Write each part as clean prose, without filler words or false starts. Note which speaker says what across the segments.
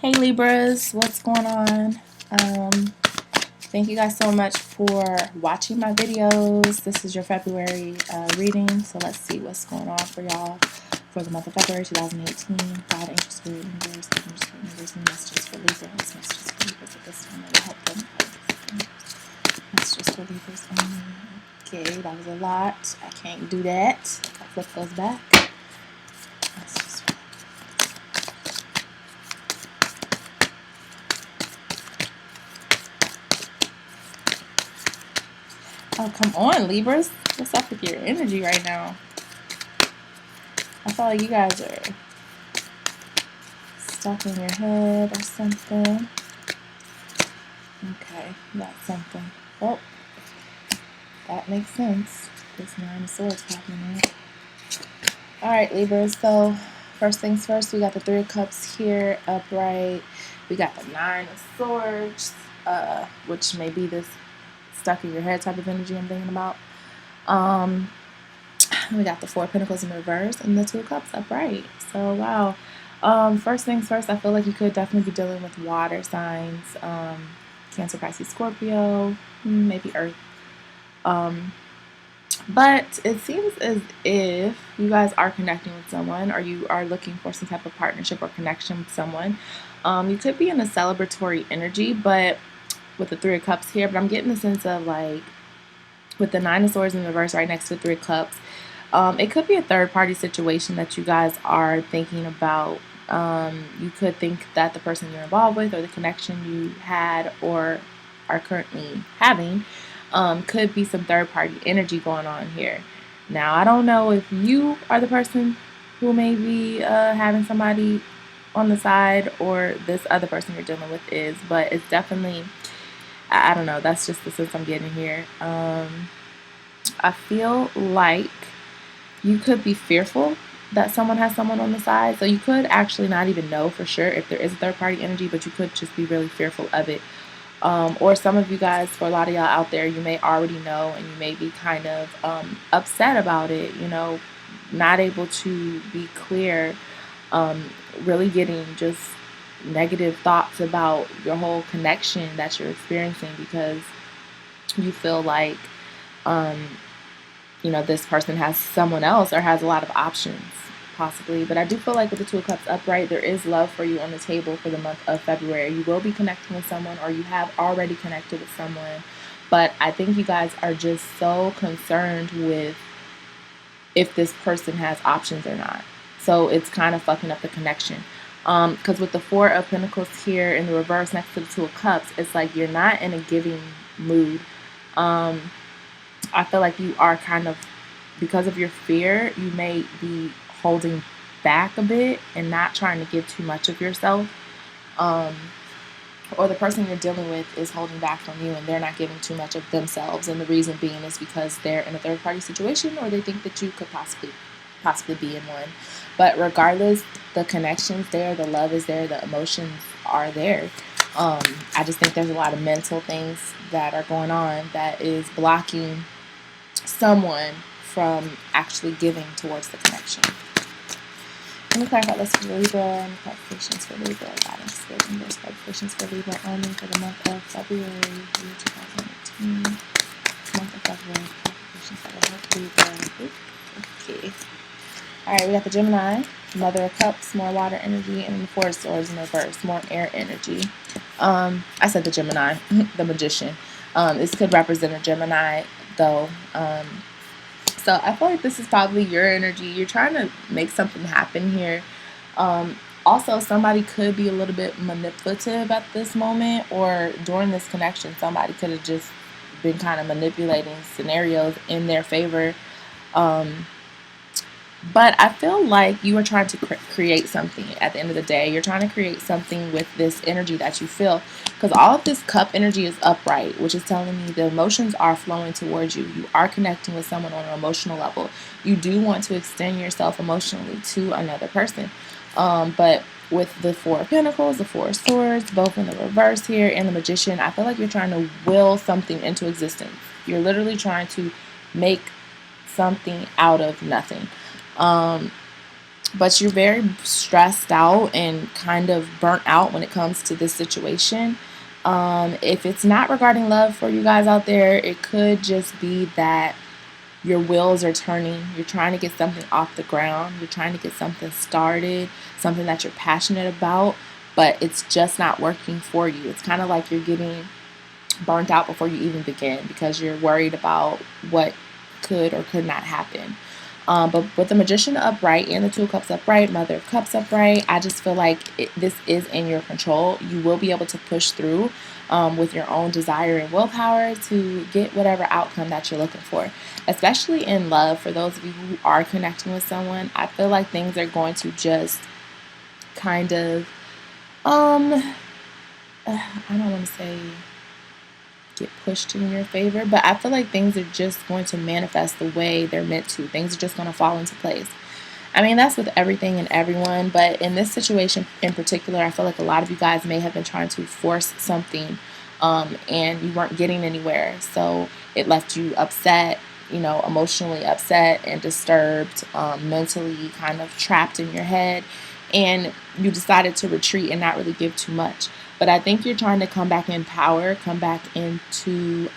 Speaker 1: Hey Libras, what's going on? Thank you guys so much for watching my videos. This is your February reading, so let's see what's going on for y'all for the month of February 2018. God, angel spirit, universe, messages for Libras, messages for Libras at this time that will help them. Messages for Libras only. Okay, that was a lot. I can't do that. I'll flip those back. Messages for Oh, come on, Libras. What's up with your energy right now? I feel like you guys are stuck in your head or something. Okay, that's something. Oh, that makes sense. This Nine of Swords popping out. Alright, Libras. So, first things first, we got the Three of Cups here, upright. We got the Nine of Swords, which may be this stuck in your head type of energy I'm thinking about. We got the Four of Pentacles in reverse and the Two of Cups upright. So, wow. First things first, I feel like you could definitely be dealing with water signs, Cancer, Pisces, Scorpio, maybe Earth. But it seems as if you guys are connecting with someone, or you are looking for some type of partnership or connection with someone. You could be in a celebratory energy, but with the Three of Cups here, but I'm getting the sense of like with the Nine of Swords in reverse right next to the Three of Cups, it could be a third-party situation that you guys are thinking about. You could think that the person you're involved with or the connection you had or are currently having could be some third-party energy going on here. Now, I don't know if you are the person who may be having somebody on the side or this other person you're dealing with is, but it's definitely, I don't know, that's just the sense I'm getting here. I feel like you could be fearful that someone has someone on the side. So you could actually not even know for sure if there is a third party energy, but you could just be really fearful of it. Or some of you guys, for a lot of y'all out there, you may already know and you may be kind of upset about it, you know, not able to be clear, really getting just negative thoughts about your whole connection that you're experiencing because you feel like you know, this person has someone else or has a lot of options, possibly. But I do feel like with the Two of Cups upright, there is love for you on the table for the month of February. You will be connecting with someone, or you have already connected with someone. But I think you guys are just so concerned with if this person has options or not. So it's kind of fucking up the connection. Because with the Four of Pentacles here in the reverse next to the Two of Cups, it's like you're not in a giving mood. I feel like you are kind of, because of your fear, you may be holding back a bit and not trying to give too much of yourself. Or the person you're dealing with is holding back from you and they're not giving too much of themselves. And the reason being is because they're in a third party situation or they think that you could possibly be in one. But regardless, the connection's there, the love is there, the emotions are there. I just think there's a lot of mental things that are going on that is blocking someone from actually giving towards the connection. Let me clarify this for Libra and clarifications for Libra. Guidance, spirit, and those clarifications for Libra only for the month of February 2018. Month of February, clarifications for the month of Libra. Okay. Alright, we got the Gemini, Mother of Cups, more water energy, and the Four of Swords in reverse, more air energy. I said the Gemini, the Magician. This could represent a Gemini, though. So I feel like this is probably your energy. You're trying to make something happen here. Also, somebody could be a little bit manipulative at this moment, or during this connection, somebody could have just been kind of manipulating scenarios in their favor. But I feel like you are trying to create something at the end of the day. You're trying to create something with this energy that you feel. Because all of this cup energy is upright, which is telling me the emotions are flowing towards you. You are connecting with someone on an emotional level. You do want to extend yourself emotionally to another person. But with the Four of Pentacles, the Four of Swords, both in the reverse here, and the Magician, I feel like you're trying to will something into existence. You're literally trying to make something out of nothing. but you're very stressed out and kind of burnt out when it comes to this situation. If it's not regarding love for you guys out there, it could just be that your wheels are turning. You're trying to get something off the ground. You're trying to get something started, something that you're passionate about, but it's just not working for you. It's kind of like you're getting burnt out before you even begin because you're worried about what could or could not happen. But with the Magician upright and the Two of Cups upright, Mother of Cups upright, I just feel like this is in your control. You will be able to push through with your own desire and willpower to get whatever outcome that you're looking for. Especially in love, for those of you who are connecting with someone, I feel like things are going to just kind of, I don't want to say get pushed in your favor, but I feel like things are just going to manifest the way they're meant to. Things are just going to fall into place. I mean, that's with everything and everyone, but in this situation in particular, I feel like a lot of you guys may have been trying to force something and you weren't getting anywhere. So it left you upset, emotionally upset and disturbed, mentally kind of trapped in your head. And you decided to retreat and not really give too much. But I think you're trying to come back in power, come back into,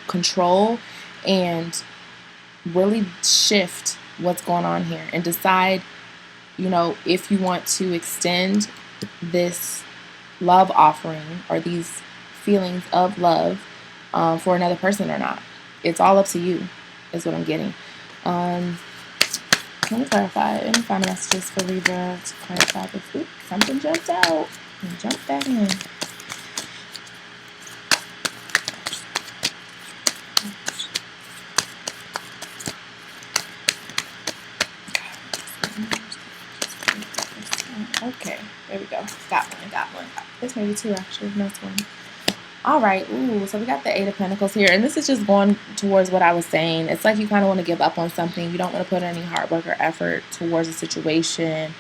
Speaker 1: control, and really shift what's going on here and decide, if you want to extend this love offering or these feelings of love for another person or not. It's all up to you, is what I'm getting. Let me clarify. Any final messages for Libra to clarify this? Oops, something jumped out and jumped back in. Okay, there we go. Got one. This may be two, actually. No, it's one. All right. Ooh, so we got the Eight of Pentacles here. And this is just going towards what I was saying. It's like you kind of want to give up on something. You don't want to put any hard work or effort towards a situation.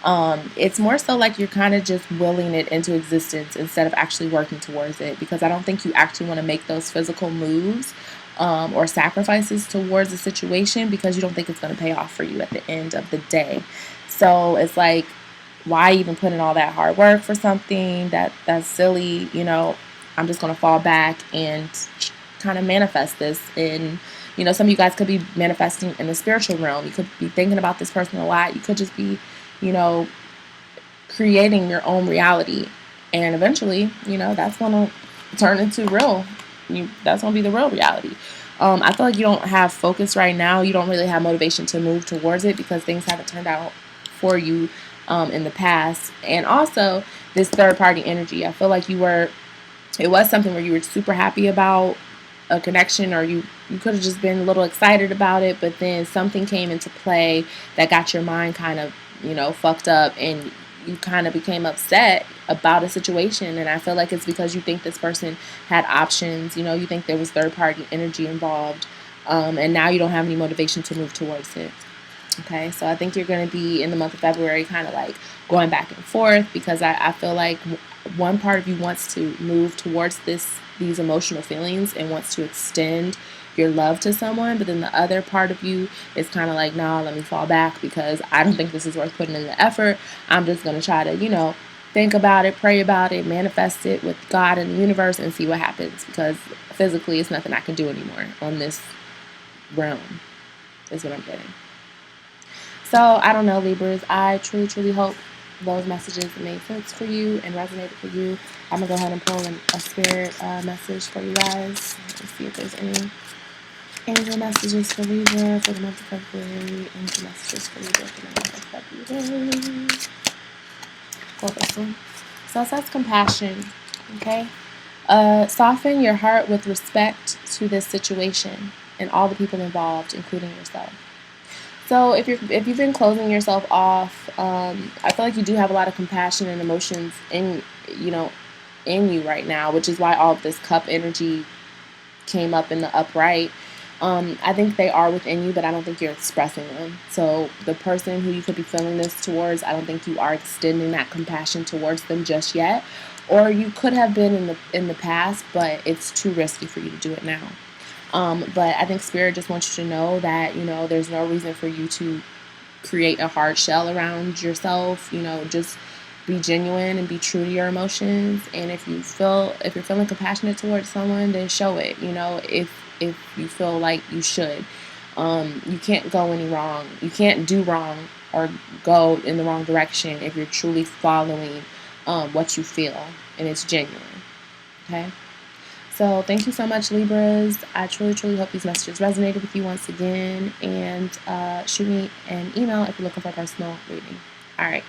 Speaker 1: It's more so like you're kind of just willing it into existence instead of actually working towards it, because I don't think you actually want to make those physical moves or sacrifices towards a situation because you don't think it's going to pay off for you at the end of the day. So it's like, why even put in all that hard work for something that's silly? I'm just going to fall back and kind of manifest this. And, some of you guys could be manifesting in the spiritual realm. You could be thinking about this person a lot. You could just be, creating your own reality. And eventually, that's going to turn into real. That's going to be the real reality. I feel like you don't have focus right now. You don't really have motivation to move towards it because things haven't turned out for you in the past. And also this third party energy. I feel like it was something where you were super happy about a connection, or you could have just been a little excited about it, but then something came into play that got your mind kind of, fucked up, and you kind of became upset about a situation. And I feel like it's because you think this person had options, you think there was third party energy involved, and now you don't have any motivation to move towards it. Okay, so I think you're going to be in the month of February kind of like going back and forth, because I feel like one part of you wants to move towards these emotional feelings and wants to extend your love to someone, but then the other part of you is kind of like, nah, let me fall back because I don't think this is worth putting in the effort. I'm just going to try to, think about it, pray about it, manifest it with God and the universe and see what happens, because physically it's nothing I can do anymore on this realm, is what I'm getting. So, I don't know, Libras. I truly, truly hope those messages made sense for you and resonated for you. I'm going to go ahead and pull a spirit message for you guys. Let's see if there's any angel messages for Libra for the month of February. Angel messages for Libra for the month of February. Pull this one. So it says compassion. Okay? Soften your heart with respect to this situation and all the people involved, including yourself. So if you've been closing yourself off, I feel like you do have a lot of compassion and emotions in you right now, which is why all of this cup energy came up in the upright. I think they are within you, but I don't think you're expressing them. So the person who you could be feeling this towards, I don't think you are extending that compassion towards them just yet. Or you could have been in the past, but it's too risky for you to do it now. But I think Spirit just wants you to know that, there's no reason for you to create a hard shell around yourself. You know, just be genuine and be true to your emotions. And if you're feeling compassionate towards someone, then show it. You know, if you feel like you should. You can't go any wrong. You can't do wrong or go in the wrong direction if you're truly following what you feel and it's genuine. Okay? So thank you so much, Libras. I truly, truly hope these messages resonated with you once again. And shoot me an email if you're looking for a personal reading. All right.